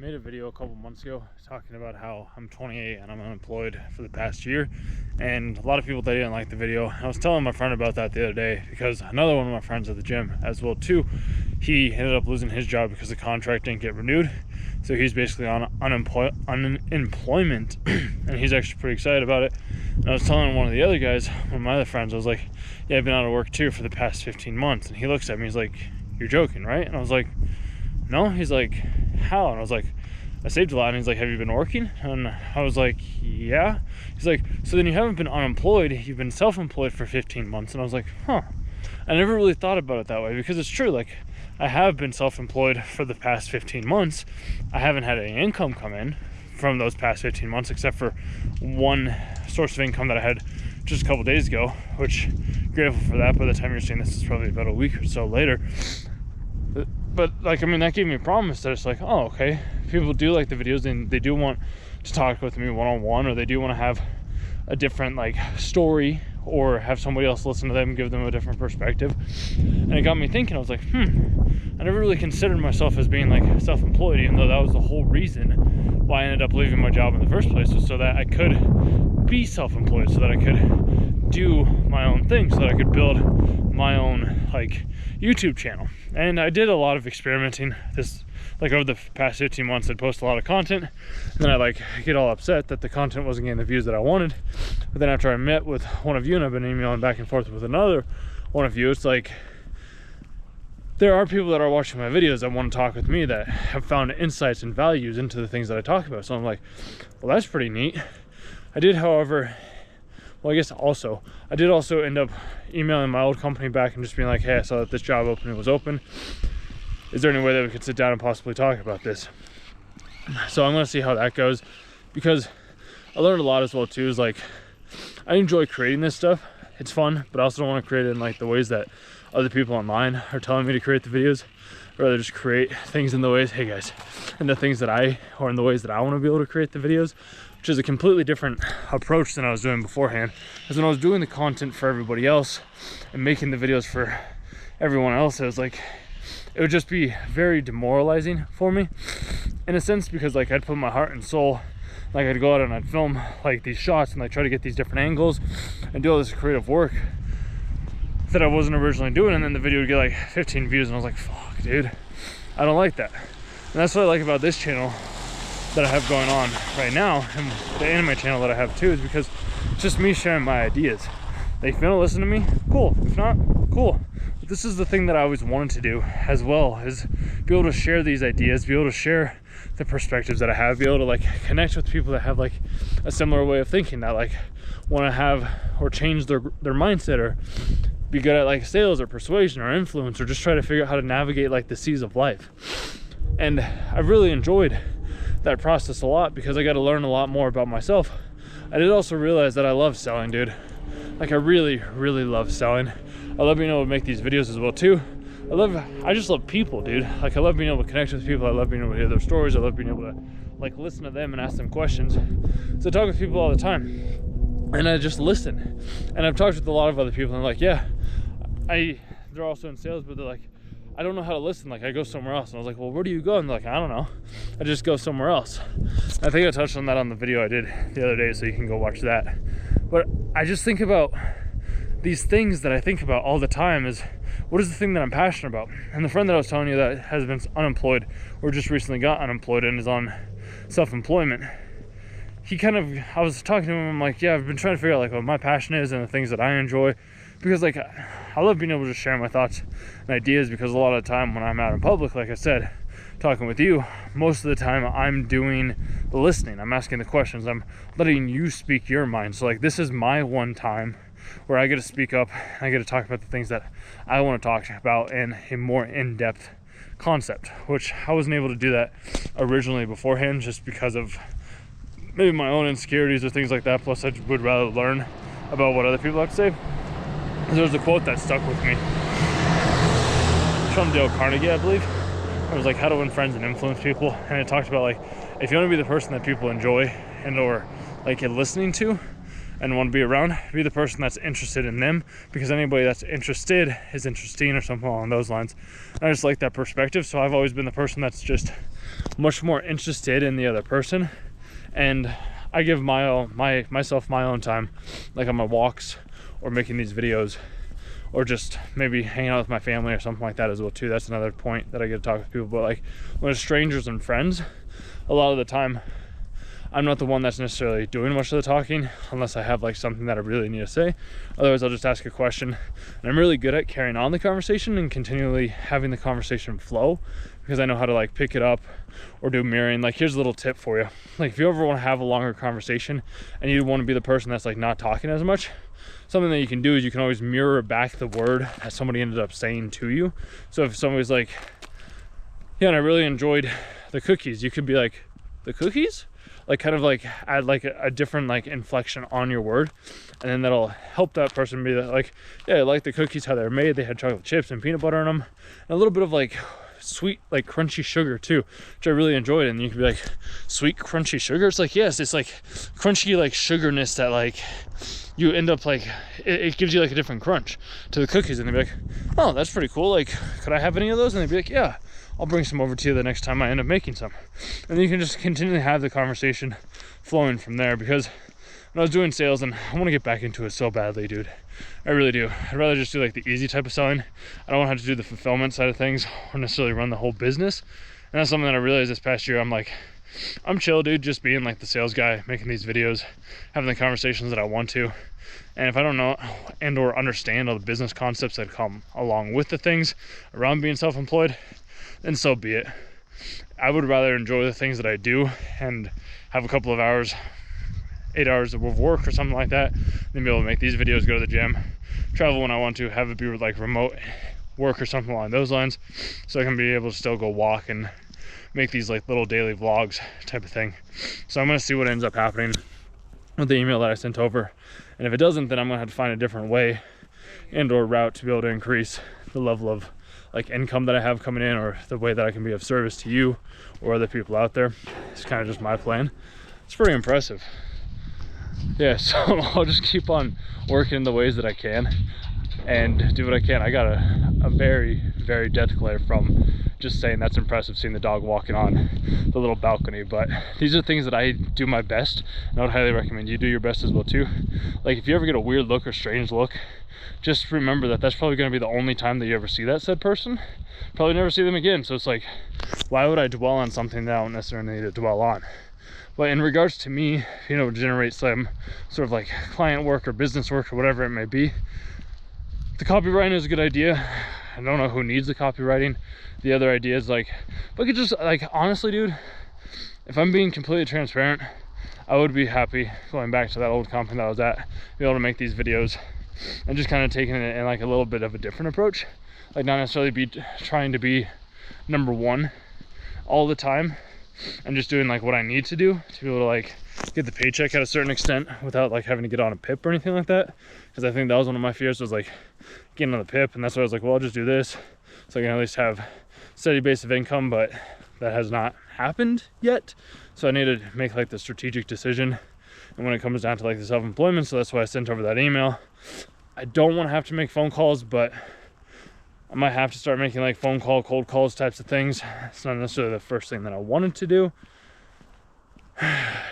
made a video a couple months ago talking about how I'm 28 and I'm unemployed for the past year, and a lot of people, they didn't like the video. I was telling my friend about that the other day because another one of my friends at the gym as well too, he ended up losing his job because the contract didn't get renewed, so he's basically on unemployment and he's actually pretty excited about it. And I was telling one of the other guys, one of my other friends, I was like, yeah, I've been out of work too for the past 15 months. And he looks at me, he's like, you're joking, right? And I was like, no. He's like, how? And I was like, I saved a lot. And he's like, have you been working? And I was like, yeah. He's like, so then you haven't been unemployed, you've been self-employed for 15 months. And I was like, huh. I never really thought about it that way, because it's true. Like, I have been self-employed for the past 15 months. I haven't had any income come in from those past 15 months, except for one source of income that I had just a couple days ago, which grateful for that. By the time you're seeing this, is probably about a week or so later. But like, I mean, that gave me a promise that it's like, oh, okay, people do like the videos and they do want to talk with me one-on-one, or they do want to have a different like story, or have somebody else listen to them and give them a different perspective. And it got me thinking. I was like, I never really considered myself as being like self-employed, even though that was the whole reason why I ended up leaving my job in the first place, was so that I could be self-employed, so that I could do my own thing, so that I could build my own like YouTube channel. And I did a lot of experimenting this, like, over the past 15 months. I'd post a lot of content, and then I like get all upset that the content wasn't getting the views that I wanted. But then after I met with one of you, and I've been emailing back and forth with another one of you, it's like, there are people that are watching my videos that want to talk with me, that have found insights and values into the things that I talk about. So I'm like, well, that's pretty neat. I did, however, I did also end up emailing my old company back and just being like, hey, I saw that this job opening was open. Is there any way that we could sit down and possibly talk about this? So I'm going to see how that goes, because I learned a lot as well too. Is like, I enjoy creating this stuff. It's fun, but I also don't want to create it in like the ways that other people online are telling me to create the videos. I'd rather just create things in the ways, hey guys, in the things that or in the ways that I want to be able to create the videos, which is a completely different approach than I was doing beforehand. Because when I was doing the content for everybody else and making the videos for everyone else, it was like, it would just be very demoralizing for me in a sense, because like, I'd put my heart and soul, like I'd go out and I'd film like these shots and like try to get these different angles and do all this creative work that I wasn't originally doing, and then the video would get like 15 views, and I was like, fuck dude, I don't like that. And that's what I like about this channel that I have going on right now, and the anime channel that I have too, is because it's just me sharing my ideas. If you want to listen to me, cool. If not, cool. But this is the thing that I always wanted to do as well, is be able to share these ideas, be able to share the perspectives that I have, be able to like connect with people that have like a similar way of thinking, that like want to have or change their mindset, or be good at like sales or persuasion or influence, or just try to figure out how to navigate like the seas of life. And I've really enjoyed that process a lot, because I got to learn a lot more about myself. I did also realize that I love selling, dude. Like, I really, really love selling. I love being able to make these videos as well too. I just love people, dude. Like, I love being able to connect with people. I love being able to hear their stories. I love being able to like listen to them and ask them questions. So I talk with people all the time, and I just listen. And I've talked with a lot of other people, and like, yeah, they're also in sales, but they're like, I don't know how to listen. Like, I go somewhere else. And I was like, well, where do you go? And they're like, I don't know. I just go somewhere else. I think I touched on that on the video I did the other day, so you can go watch that. But I just think about these things that I think about all the time, is what is the thing that I'm passionate about? And the friend that I was telling you that has been unemployed, or just recently got unemployed and is on self-employment, I was talking to him, I'm like, yeah, I've been trying to figure out like what my passion is and the things that I enjoy. Because like, I love being able to share my thoughts and ideas, because a lot of the time when I'm out in public, like I said, talking with you, most of the time I'm doing the listening. I'm asking the questions. I'm letting you speak your mind. So like, this is my one time where I get to speak up. I get to talk about the things that I want to talk about in a more in-depth concept, which I wasn't able to do that originally beforehand, just because of maybe my own insecurities or things like that. Plus, I would rather learn about what other people have to say. There was a quote that stuck with me from Dale Carnegie, I believe. It was like, how to win friends and influence people. And it talked about like, if you want to be the person that people enjoy and or like listening to and want to be around, be the person that's interested in them, because anybody that's interested is interesting, or something along those lines. And I just like that perspective. So I've always been the person that's just much more interested in the other person. And I give myself my own time, like on my walks or making these videos, or just maybe hanging out with my family or something like that as well too. That's another point that I get to talk with people. But like when it's strangers and friends, a lot of the time I'm not the one that's necessarily doing much of the talking unless I have like something that I really need to say. Otherwise I'll just ask a question, and I'm really good at carrying on the conversation and continually having the conversation flow, because I know how to like pick it up or do mirroring. Like here's a little tip for you. Like if you ever want to have a longer conversation and you want to be the person that's like not talking as much, something that you can do is you can always mirror back the word that somebody ended up saying to you. So if somebody's like, yeah, and I really enjoyed the cookies, you could be like, the cookies? Like kind of like add like a different like inflection on your word, and then that'll help that person be like, yeah, I like the cookies, how they're made. They had chocolate chips and peanut butter in them, and a little bit of like sweet, like crunchy sugar too, which I really enjoyed. And you could be like, sweet crunchy sugar? It's like, yes, it's like crunchy like sugarness that like you end up like, it gives you like a different crunch to the cookies. And they'd be like, oh, that's pretty cool, like could I have any of those? And they'd be like, yeah, I'll bring some over to you the next time I end up making some. And then you can just continually have the conversation flowing from there. Because when I was doing sales, and I want to get back into it so badly, dude, I really do. I'd rather just do like the easy type of selling. I don't want to have to do the fulfillment side of things or necessarily run the whole business. And that's something that I realized this past year. I'm like, I'm chill, dude, just being like the sales guy, making these videos, having the conversations that I want to. And if I don't know and or understand all the business concepts that come along with the things around being self-employed, then so be it. I would rather enjoy the things that I do and have a couple of hours, 8 hours of work or something like that, than be able to make these videos, go to the gym, travel when I want to, have it be like remote work or something along those lines, so I can be able to still go walk and make these like little daily vlogs type of thing. So I'm going to see what ends up happening with the email that I sent over, and if it doesn't, then I'm going to have to find a different way and or route to be able to increase the level of like income that I have coming in, or the way that I can be of service to you or other people out there. It's kind of just my plan. It's pretty impressive. Yeah, so I'll just keep on working in the ways that I can and do what I can. I got a very, very death glare from just saying that's impressive, seeing the dog walking on the little balcony. But these are things that I do my best, and I would highly recommend you do your best as well too. Like if you ever get a weird look or strange look, just remember that that's probably going to be the only time that you ever see that said person. Probably never see them again. So it's like, why would I dwell on something that I don't necessarily need to dwell on? But in regards to me, you know, generate some sort of like client work or business work or whatever it may be, the copywriting is a good idea. I don't know who needs the copywriting. The other idea is like, but it just like, honestly, dude, if I'm being completely transparent, I would be happy going back to that old company that I was at, be able to make these videos and just kind of taking it in like a little bit of a different approach. Like not necessarily be trying to be number one all the time, and just doing like what I need to do to be able to like get the paycheck at a certain extent without like having to get on a PIP or anything like that. Because I think that was one of my fears, was like getting on the PIP, and that's why I was like, well, I'll just do this so I can at least have steady base of income. But that has not happened yet, so I need to make like the strategic decision. And when it comes down to like the self-employment, so that's why I sent over that email. I don't want to have to make phone calls, but I might have to start making like phone call, cold calls types of things. It's not necessarily the first thing that I wanted to do.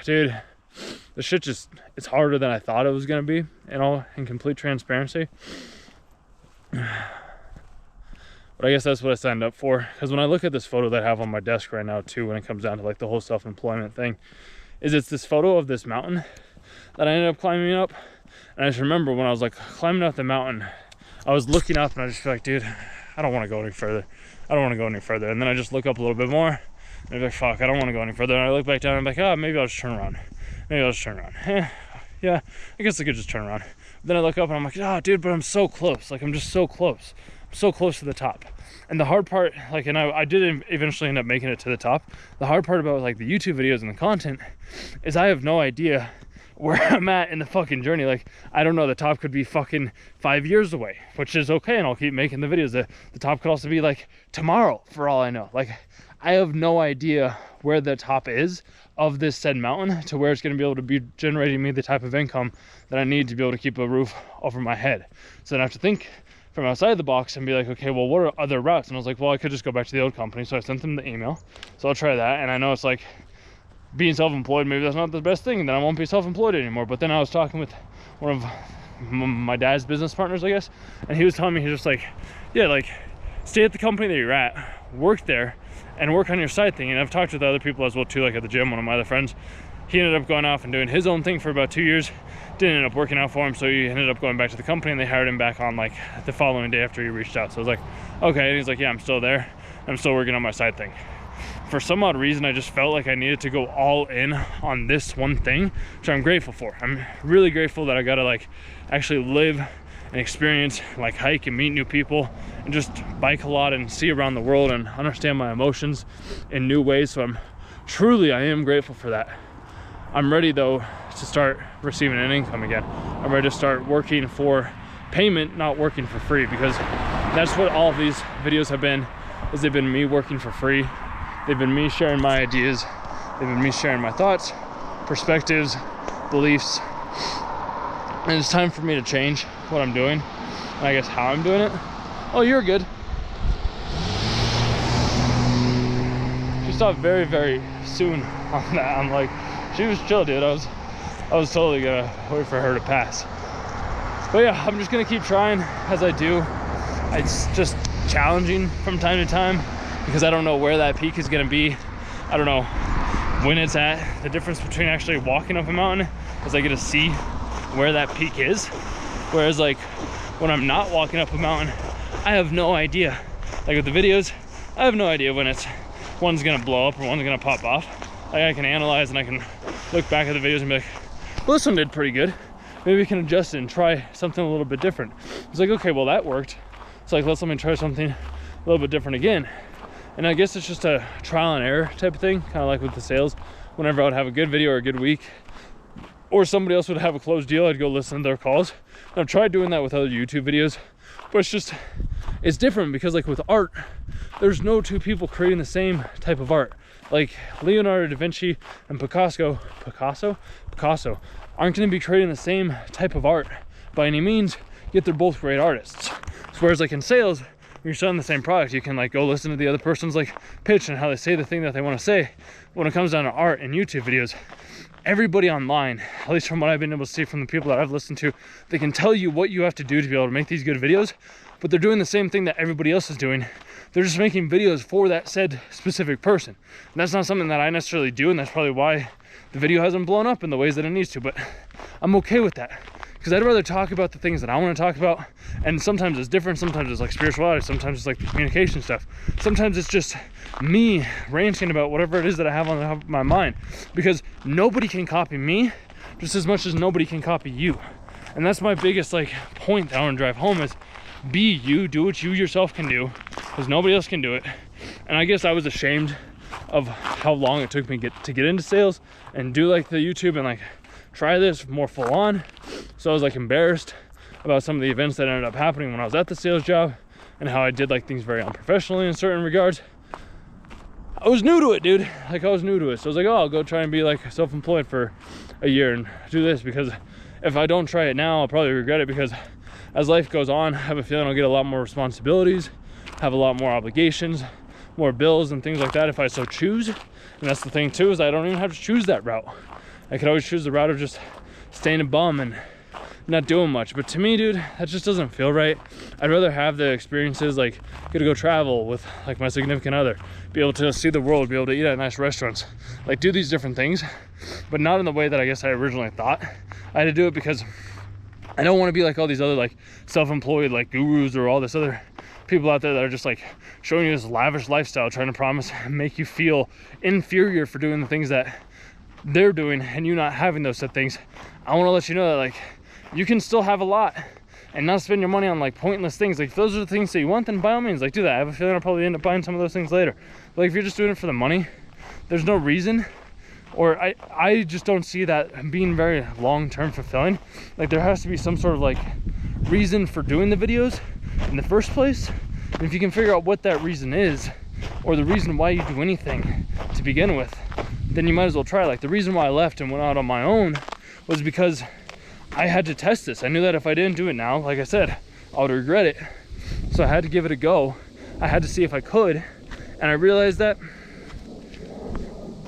Dude, the shit just, it's harder than I thought it was going to be, in complete transparency. But I guess that's what I signed up for. Because when I look at this photo that I have on my desk right now too, when it comes down to like the whole self-employment thing, it's this photo of this mountain that I ended up climbing up. And I just remember when I was like climbing up the mountain, I was looking up and I just feel like, dude, I don't want to go any further. I don't want to go any further. And then I just look up a little bit more and I'm like, fuck, I don't want to go any further. And I look back down and I'm like, oh, maybe I'll just turn around. Maybe I'll just turn around. Yeah, I guess I could just turn around. But then I look up and I'm like, oh, dude, but I'm so close. Like, I'm just so close. I'm so close to the top. And the hard part, like, and I did eventually end up making it to the top. The hard part about like the YouTube videos and the content is I have no idea where I'm at in the fucking journey. Like, I don't know, the top could be fucking 5 years away, which is okay, and I'll keep making the videos. The top could also be like tomorrow, for all I know. Like, I have no idea where the top is of this said mountain to where it's going to be able to be generating me the type of income that I need to be able to keep a roof over my head. So then I have to think from outside the box and be like, okay, well, what are other routes? And I was like, well, I could just go back to the old company. So I sent them the email. So I'll try that. And I know it's like being self-employed, maybe that's not the best thing, then I won't be self-employed anymore. But then I was talking with one of my dad's business partners, I guess, and he was telling me, he's just like, yeah, like stay at the company that you're at, work there, and work on your side thing. And I've talked with other people as well too, like at the gym, one of my other friends, he ended up going off and doing his own thing for about 2 years. Didn't end up working out for him, so he ended up going back to the company, and they hired him back on like the following day after he reached out. So I was like, okay. And he's like, yeah, I'm still there, I'm still working on my side thing. For some odd reason, I just felt like I needed to go all in on this one thing, which I'm grateful for. I'm really grateful that I got to like actually live and experience, like hike and meet new people and just bike a lot and see around the world and understand my emotions in new ways. So I am grateful for that. I'm ready though to start receiving an income again. I'm ready to start working for payment, not working for free, because that's what all of these videos have been, is they've been me working for free. They've been me sharing my ideas. They've been me sharing my thoughts, perspectives, beliefs. And it's time for me to change what I'm doing, and I guess how I'm doing it. Oh, you're good. She stopped very, very soon on that. I'm like, she was chill, dude. I was totally gonna wait for her to pass. But yeah, I'm just gonna keep trying as I do. It's just challenging from time to time, because I don't know where that peak is gonna be. I don't know when it's at. The difference between actually walking up a mountain is I get to see where that peak is. Whereas like when I'm not walking up a mountain, I have no idea. Like with the videos, I have no idea when one's gonna blow up or one's gonna pop off. Like I can analyze and I can look back at the videos and be like, well, this one did pretty good. Maybe we can adjust it and try something a little bit different. It's like, okay, well that worked. It's like, let me try something a little bit different again. And I guess it's just a trial and error type of thing, kind of like with the sales. Whenever I would have a good video or a good week, or somebody else would have a closed deal, I'd go listen to their calls. And I've tried doing that with other YouTube videos, but it's different, because like with art, there's no two people creating the same type of art. Like Leonardo da Vinci and Picasso aren't going to be creating the same type of art by any means, yet they're both great artists. So whereas like in sales, when you're selling the same product, you can like go listen to the other person's like pitch and how they say the thing that they want to say. When it comes down to art and YouTube videos, everybody online, at least from what I've been able to see from the people that I've listened to, they can tell you what you have to do to be able to make these good videos, but they're doing the same thing that everybody else is doing. They're just making videos for that said specific person. And that's not something that I necessarily do, and that's probably why the video hasn't blown up in the ways that it needs to. But I'm okay with that, because I'd rather talk about the things that I want to talk about. And sometimes it's different. Sometimes it's like spirituality. Sometimes it's like the communication stuff. Sometimes it's just me ranting about whatever it is that I have on the top of my mind, because nobody can copy me just as much as nobody can copy you. And that's my biggest like point that I want to drive home, is be you, do what you yourself can do, because nobody else can do it. And I guess I was ashamed of how long it took me to get into sales and do like the YouTube and like try this more full on. So I was like embarrassed about some of the events that ended up happening when I was at the sales job, and how I did like things very unprofessionally in certain regards. I was new to it, dude. Like I was new to it. So I was like, oh, I'll go try and be like self-employed for a year and do this, because if I don't try it now, I'll probably regret it, because as life goes on, I have a feeling I'll get a lot more responsibilities, have a lot more obligations, more bills and things like that if I so choose. And that's the thing too, is I don't even have to choose that route. I could always choose the route of just staying a bum and not doing much. But to me, dude, that just doesn't feel right. I'd rather have the experiences, like get to go travel with like my significant other, be able to see the world, be able to eat at nice restaurants, like do these different things, but not in the way that I guess I originally thought. I had to do it because I don't want to be like all these other like self-employed like gurus or all this other people out there that are just like showing you this lavish lifestyle, trying to promise and make you feel inferior for doing the things that they're doing and you not having those set things. I want to let you know that like you can still have a lot and not spend your money on like pointless things. Like if those are the things that you want, then by all means like do that. I have a feeling I'll probably end up buying some of those things later. But like if you're just doing it for the money, there's no reason, or I just don't see that being very long-term fulfilling. Like there has to be some sort of like reason for doing the videos in the first place. And if you can figure out what that reason is, or the reason why you do anything to begin with, then you might as well try. Like the reason why I left and went out on my own was because I had to test this. I knew that if I didn't do it now, like I said, I would regret it. So I had to give it a go. I had to see if I could. And I realized that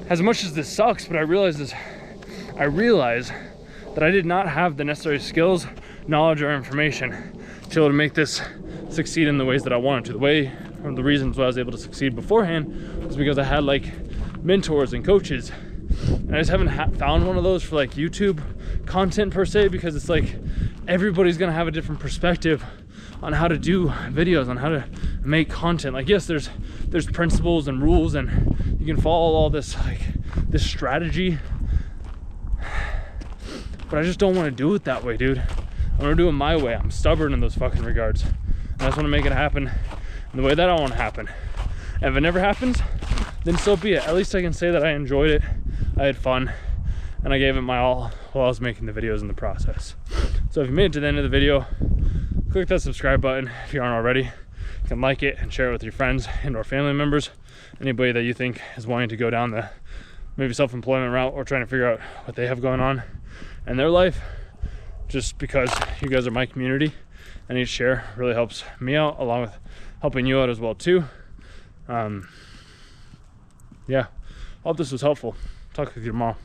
as much as this sucks, but I realize that I did not have the necessary skills, knowledge, or information to be able to make this succeed in the ways that I wanted to. The reasons why I was able to succeed beforehand was because I had like mentors and coaches. And I just haven't found one of those for like YouTube content per se, because it's like everybody's gonna have a different perspective on how to do videos, on how to make content. Like, yes, there's principles and rules, and you can follow all this strategy, but I just don't want to do it that way, dude. I want to do it my way. I'm stubborn in those fucking regards. I just want to make it happen in the way that I want to happen. And if it never happens, then so be it. At least I can say that I enjoyed it, I had fun, and I gave it my all while I was making the videos in the process. So if you made it to the end of the video, click that subscribe button if you aren't already. You can like it and share it with your friends and or family members. Anybody that you think is wanting to go down the maybe self-employment route or trying to figure out what they have going on in their life. Just because you guys are my community, and each share really helps me out, along with helping you out as well too. Yeah, hope this was helpful. Talk with you tomorrow.